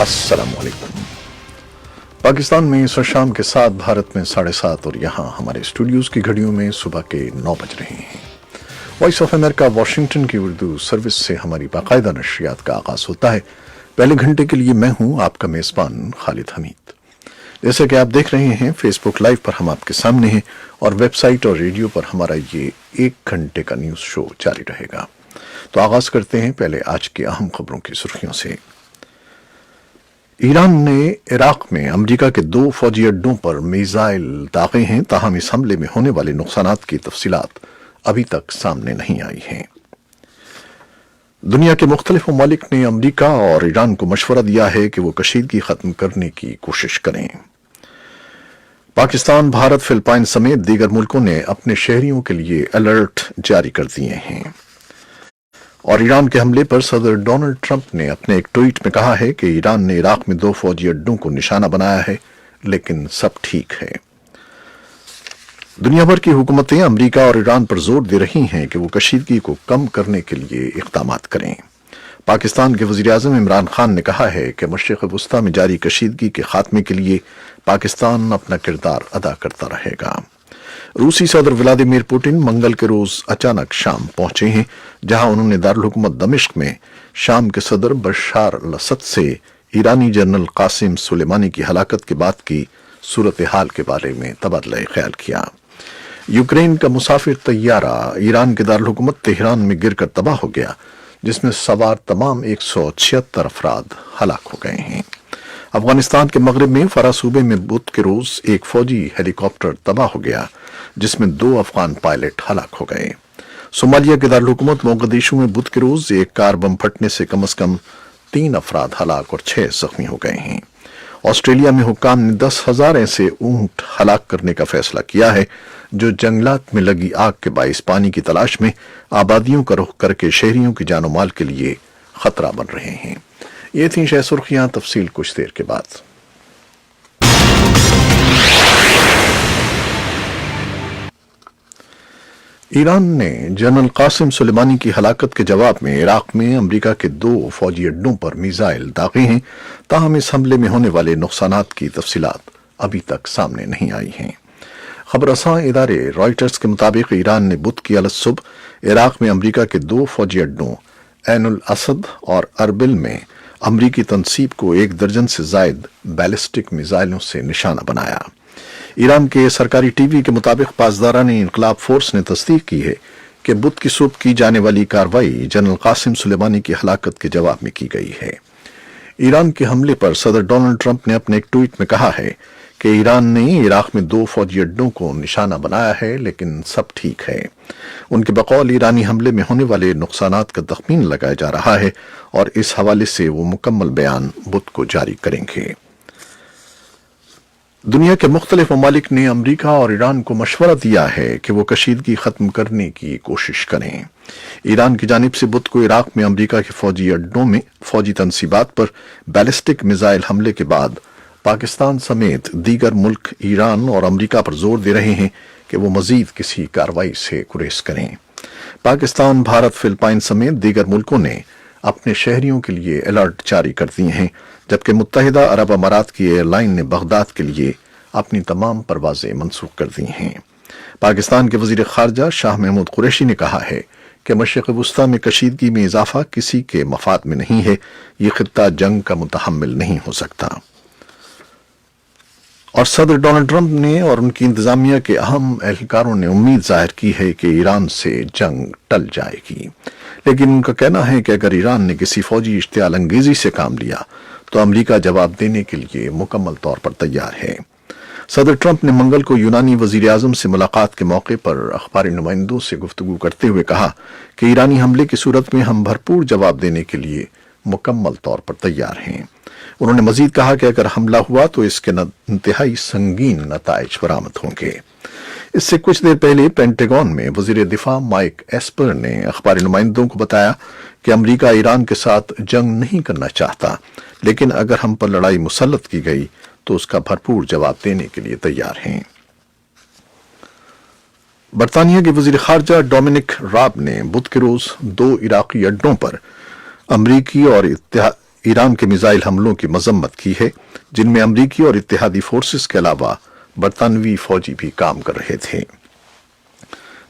अस्सलाम वालेकुम। पाकिस्तान में इस शाम के 7 भारत में 7:30 और यहाँ हमारे स्टूडियोज की घड़ियों में सुबह के 9 बज रहे हैं। वॉइस ऑफ अमेरिका वाशिंगटन की उर्दू सर्विस से हमारी बाकायदा नशरियात का आगाज होता है। पहले घंटे के लिए मैं हूँ आपका मेज़बान खालिद हमीद। जैसे कि आप देख रहे हैं, फेसबुक लाइव पर हम आपके सामने हैं और वेबसाइट और रेडियो पर हमारा ये 1 घंटे का न्यूज़ शो जारी रहेगा। तो आगाज करते हैं पहले आज की अहम खबरों की सुर्खियों से। ईरान ने इराक में अमेरिका के 2 फौजी अड्डों पर मिसाइल दागे हैं, ताहम इस हमले में होने वाले नुकसानात की तफसीलात अभी तक सामने नहीं आई हैं। दुनिया के मुख्तलिफ ममालिक ने अमेरिका और ईरान को मशवरा दिया है कि वो कशीदगी खत्म करने की कोशिश करें। पाकिस्तान, भारत, फिलिपाइन समेत दीगर मुल्कों ने अपने शहरियों के लिए अलर्ट जारी कर दिए हैं। और ईरान के हमले पर सदर डोनाल्ड ट्रंप ने अपने एक ट्वीट में कहा है कि ईरान ने इराक में 2 फौजी अड्डों को निशाना बनाया है, लेकिन सब ठीक है। दुनिया भर की हुकूमतें अमेरिका और ईरान पर जोर दे रही हैं कि वो कशीदगी को कम करने के लिए इक़दामात करें। पाकिस्तान के वज़ीर-ए-आज़म इमरान खान ने कहा है कि मशरिक़ वस्ता में जारी कशीदगी के खात्मे के लिए पाकिस्तान अपना किरदार अदा करता रहेगा। रूसी सदर व्लादिमीर पुतिन मंगल के रोज अचानक शाम पहुंचे हैं, जहां उन्होंने दारुल हुकूमत दमिश्क में शाम के सदर बशार अल-असद से ईरानी जनरल कासिम सुलेमानी की हलाकत के बाद की सूरत हाल के बारे में तबादला ख्याल किया। यूक्रेन का मुसाफिर तैयारा ईरान के दारुल हुकूमत तेहरान में गिरकर तबाह हो गया, जिसमें सवार तमाम 176 अफराद हलाक हो गए हैं। अफगानिस्तान के मगरिब में फरा सूबे में बुध के रोज एक फौजी हेलीकॉप्टर तबाह हो गया, जिसमें 2 अफगान पायलट हलाक हो गए। सोमालिया के दारुल हुकूमत मोगदिशु में बुध के रोज एक कार बम फटने से कम 3 अफराद हलाक और 6 जख्मी हो गए हैं। ऑस्ट्रेलिया में हुक्काम ने 10,000 ऐसे ऊंट हलाक करने का फैसला किया है, जो जंगलात में लगी आग के बाइस पानी की तलाश में आबादियों का रुख करके शहरियों की जानो माल के लिए खतरा बन रहे हैं। ये थी शह सुर्खियां, तफसील कुछ देर के बाद। ईरान ने जनरल कासिम सुलेमानी की हलाकत के जवाब में इराक में अमेरिका के 2 फौजी अड्डों पर मिसाइल दागे हैं, ताहम इस हमले में होने वाले नुकसानात की तफसीलात अभी तक सामने नहीं आई हैं। खबरसां इदारे रॉयटर्स के मुताबिक ईरान ने बुध की अलग सुबह इराक में अमेरिका के 2 फौजी अड्डों ऐनुल असद और अरबिल में अमरीकी तनसीब को 1 दर्जन से जायद बैलिस्टिक मिसाइलों से निशाना बनाया। ईरान के सरकारी टीवी के मुताबिक पासदारान इनकलाब फोर्स ने तस्दीक की है कि बुध की सुबह की जाने वाली कार्रवाई जनरल कासिम सुलेमानी की हलाकत के जवाब में की गई है। ईरान के हमले पर सदर डोनाल्ड ट्रंप ने अपने एक ट्वीट में कहा है कि ईरान ने इराक में 2 फौजी अड्डों को निशाना बनाया है, लेकिन सब ठीक है। उनके बकौल ईरानी हमले में होने वाले नुकसानात का तखमीन लगाया जा रहा है और इस हवाले से वो मुकम्मल बयान बुध को जारी करेंगे। दुनिया के मुख्तलिफ ममालिक ने अमेरिका और ईरान को मशवरा दिया है कि वो कशीदगी खत्म करने की कोशिश करें। ईरान की जानिब से बुध को इराक में अमेरिका के फौजी अड्डों में फौजी तनसीबात पर बैलिस्टिक मिसाइल हमले के बाद पाकिस्तान समेत दीगर मुल्क ईरान और अमेरिका पर जोर दे रहे हैं कि वो मजीद किसी कार्रवाई से गुरेज करें। पाकिस्तान, भारत, फिलिपाइन समेत दीगर मुल्कों ने अपने शहरियों के लिए अलर्ट जारी कर दिए हैं, जबकि मुत्तहिदा अरब अमारात की एयरलाइन ने बगदाद के लिए अपनी तमाम परवाजें मनसूख कर दी हैं। पाकिस्तान के वजीर खारजा शाह महमूद कुरैशी ने कहा है कि मशरिक़ वस्ता में कशीदगी में इजाफा किसी के मफाद में नहीं है, ये खित्ता जंग का मुतहम्मिल नहीं हो सकता। और सदर डोनाल्ड ट्रंप ने और उनकी इंतजामिया के अहम एहलकारों ने उम्मीद जाहिर की है कि ईरान से जंग टल जाएगी, लेकिन उनका कहना है कि अगर ईरान ने किसी फौजी इश्तियाल अंगेजी से काम लिया तो अमेरिका जवाब देने के लिए मुकम्मल तौर पर तैयार है। सदर ट्रंप ने मंगल को यूनानी वजीर-ए-आज़म से मुलाकात के मौके पर अखबारी नुमाइंदों से गुफ्तगू करते हुए कहा कि ईरानी हमले की सूरत में हम भरपूर जवाब देने के लिए मुकम्मल तौर पर तैयार हैं। उन्होंने मजीद कहा कि अगर हमला हुआ तो इसके इंतहाई संगीन नताइज बरामद होंगे। इससे कुछ देर पहले पेंटागन में वजीर दिफा माइक एस्पर ने अखबारी नुमाइंदों को बताया कि अमेरिका ईरान के साथ जंग नहीं करना चाहता, लेकिन अगर हम पर लड़ाई मुसल्लत की गई तो उसका भरपूर जवाब देने के लिए तैयार हैं। बरतानिया के वजीर खारजा डोमिनिक राब ने बुध के रोज 2 इराकी अड्डों पर अमरीकी और ईरान के मिसाइल हमलों की मजम्मत की है, जिनमें अमरीकी और इत्तेहादी फोर्सेस के अलावा बरतानवी फौजी भी काम कर रहे थे।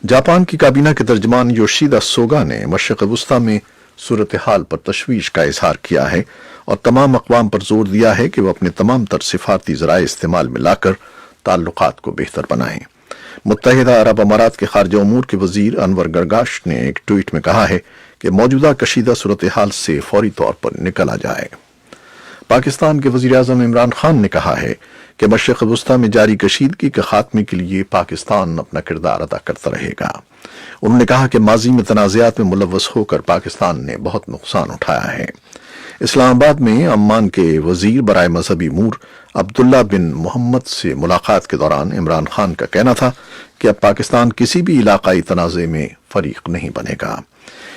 जापान की काबीना के तर्जमान योशिदा सोगा ने मशरिक़ वुस्ता में सूरत हाल पर तशवीश का इजहार किया है और तमाम अक़वाम पर जोर दिया है कि वो अपने तमाम तर सिफारती ज़राए इस्तेमाल में लाकर ताल्लुकात को बेहतर बनाएं। मुत्तहिदा अरब अमारात के खारजा उमूर के वजीर अनवर गरगाश ने एक ट्वीट में कहा है कि मौजूदा कशीदा सूरत हाल से फौरी तौर पर निकला जाए। पाकिस्तान के वजीर आज़म इमरान खान ने कहा है कि मशरिक़ वुस्ता में जारी कशीदगी के खात्मे के लिए पाकिस्तान अपना किरदार अदा करता रहेगा। उन्होंने कहा कि माजी में तनाज़ात में मुलव्वस होकर पाकिस्तान ने बहुत नुकसान उठाया है। इस्लामाबाद में अम्मान के वजीर बराए मजहबी अमूर अब्दुल्ला बिन मोहम्मद से मुलाकात के दौरान इमरान खान का कहना था कि अब पाकिस्तान किसी भी इलाकाई तनाज़े में फरीक नहीं बनेगा।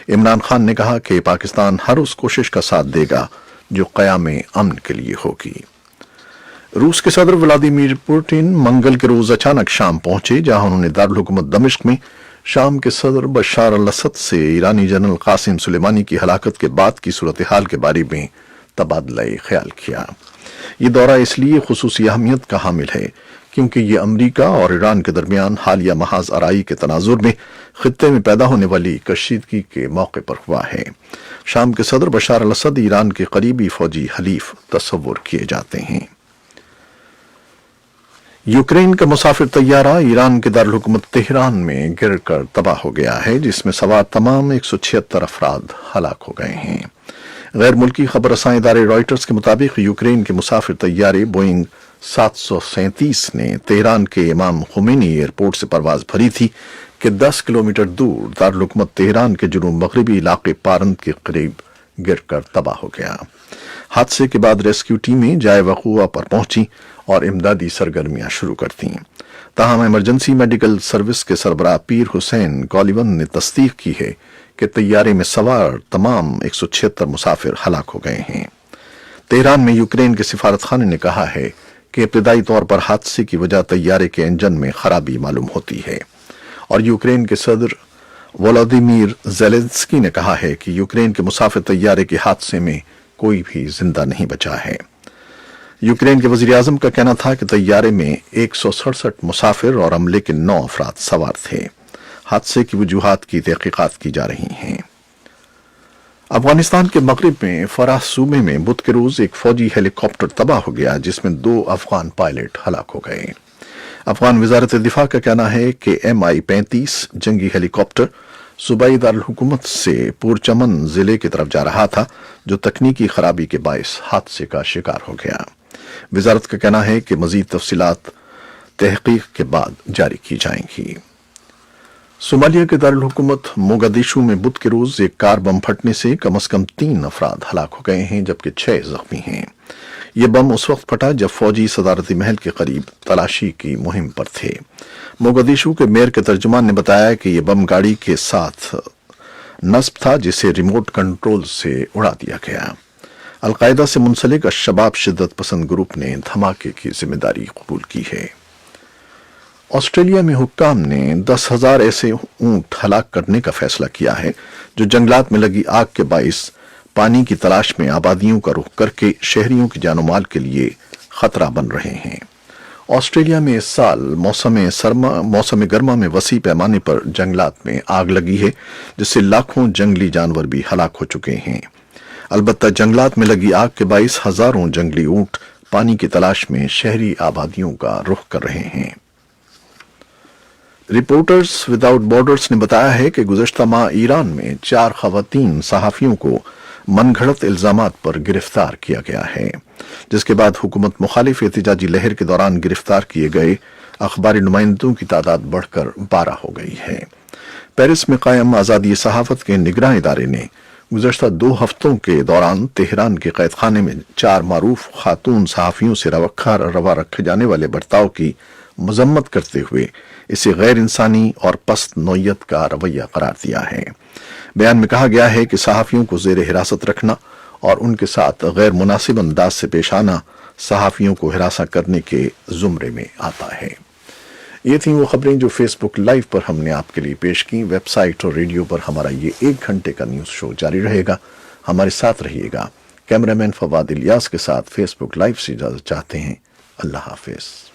इमरान खान ने कहा कि पाकिस्तान हर उस कोशिश का साथ देगा जो क़याम अमन के लिए होगी। रूस के सदर व्लादिमीर पुतिन मंगल के रोज अचानक शाम पहुंचे, जहां उन्होंने दारुल हुकूमत दमिश्क में शाम के सदर बशार अल-असद से ईरानी जनरल कासिम सुलेमानी की हलाकत के बाद की सूरत हाल के बारे में तबादला ख्याल किया। ये दौरा इसलिए खुसूसी अहमियत का हामिल है क्योंकि ये अमरीका और ईरान के दरमियान हालिया महाज आराई के तनाजुर में खित्ते में पैदा होने वाली कशीदगी के मौके पर हुआ है। शाम के सदर बशार अल-असद ईरान के करीबी फौजी हलीफ तस्वुर किए जाते हैं। यूक्रेन का मुसाफिर तैयारा ईरान के दारुल हुकूमत तेहरान में गिरकर तबाह हो गया है, जिसमें सवार तमाम 176 अफराद हलाक हो गए हैं। गैर मुल्की खबर रसां इदारे रॉयटर्स के मुताबिक यूक्रेन के मुसाफिर तैयारे बोइंग 737 ने तेहरान के इमाम खुमैनी एयरपोर्ट से परवाज भरी थी कि 10 किलोमीटर दूर दारुल हुकूमत तेहरान के जुनूब मगरबी इलाके पारंद के करीब गिरकर तबाह हो गया। हादसे के बाद रेस्क्यू टीमें जाए वक़ूआ पर पहुंची और इमदादी सरगर्मियां शुरू कर दी। ताहम इमरजेंसी मेडिकल सर्विस के सरबराह पीर हुसैन गॉलिवन ने तस्दीक की है कि तैयारे में सवार तमाम 176 मुसाफिर हलाक हो गए हैं। तेहरान में यूक्रेन के सिफारतखाने ने कहा है कि इब्तदाई तौर पर हादसे की वजह तैयारे के इंजन में खराबी मालूम होती है और यूक्रेन के सदर वोलोदिमीर ज़ेलेंस्की ने कहा है कि यूक्रेन के मुसाफिर तैयारे के हादसे में कोई भी जिंदा नहीं बचा है। यूक्रेन के वजीर आजम का कहना था कि तैयारे में 167 मुसाफिर और अमले के 9 अफराद सवार थे। हादसे की वजूहात की तहकीकात की जा रही हैं। अफगानिस्तान के मगरिब में फराह सूबे में बुध के रोज एक फौजी हेलीकॉप्टर तबाह हो गया, जिसमें 2 अफगान पायलट हलाक हो गए। अफगान वजारत दिफा का कहना है कि MI-35 जंगी हेलीकॉप्टर सूबाई दारुल हुकूमत से पुरचमन जिले की तरफ जा रहा था, जो तकनीकी खराबी के बायस हादसे का शिकार हो गया। वजारत का कहना है कि मजीद तफसीलात तहकीक के बाद जारी की जाएंगी। सोमालिया के दारुल हुकूमत मोगादिशु में बुध के रोज एक कार बम फटने से कम से कम 3 अफराद हलाक हो गए हैं, जबकि 6 जख्मी हैं। यह बम उस वक्त फटा जब फौजी सदारती महल के करीब तलाशी की मुहिम पर थे। मोगादिशु के मेयर के तर्जुमान ने बताया कि यह बम गाड़ी के साथ नस्ब था, जिसे रिमोट कंट्रोल से उड़ा दिया गया। अलकायदा से मुंसलिक अशबाब शिद्दत पसंद ग्रुप ने धमाके की जिम्मेदारी कबूल की है। ऑस्ट्रेलिया में हुक्काम ने 10,000 ऐसे ऊंट हलाक करने का फैसला किया है जो जंगलात में लगी आग के बाइस पानी की तलाश में आबादियों का रुख करके शहरियों की जानो माल के लिए खतरा बन रहे हैं। ऑस्ट्रेलिया में इस साल मौसम गर्मा में वसी पैमाने पर जंगलात में आग लगी है, जिससे लाखों जंगली जानवर भी हलाक हो चुके हैं। अलबत्ता जंगलात में लगी आग के बाइस हजारों जंगली ऊंट पानी की तलाश में शहरी आबादियों का रुख कर रहे हैं। रिपोर्टर्स विदाउट बॉर्डर्स ने बताया है कि गुज़श्ता माह ईरान में 4 ख़वातीन सहाफ़ियों को मनगढ़ंत इल्जामात पर गिरफ्तार किया गया है, जिसके बाद हुकूमत मुखालिफ एहतिजाजी लहर के दौरान गिरफ्तार किए गए अखबारी नुमाइंदों की तादाद बढ़कर 12 हो गई है। पेरिस में कायम आज़ादी सहाफ़त के निगरान इदारे ने गुज़श्ता 2 हफ्तों के दौरान तेहरान के कैद खाने में 4 मारूफ खातून सहाफ़ियों से रवा रखे जाने वाले बर्ताव की मजम्मत करते हुए इसे गैर इंसानी और पस्त नौयत का रवैया करार दिया है। बयान में कहा गया है कि सहाफ़ियों को ज़ेर हिरासत रखना और उनके साथ गैर मुनासिब अंदाज से पेश आना सहाफ़ियों को हिरासा करने के ज़ुमरे में आता है। ये थी वो खबरें जो फेसबुक लाइव पर हमने आपके लिए पेश की। वेबसाइट और रेडियो पर हमारा ये 1 घंटे का न्यूज़ शो जारी रहेगा। हमारे साथ रहिएगा। کیمرہ مین فواد الیاس کے ساتھ فیس بک لائیو سے اجازت چاہتے ہیں۔ اللہ حافظ۔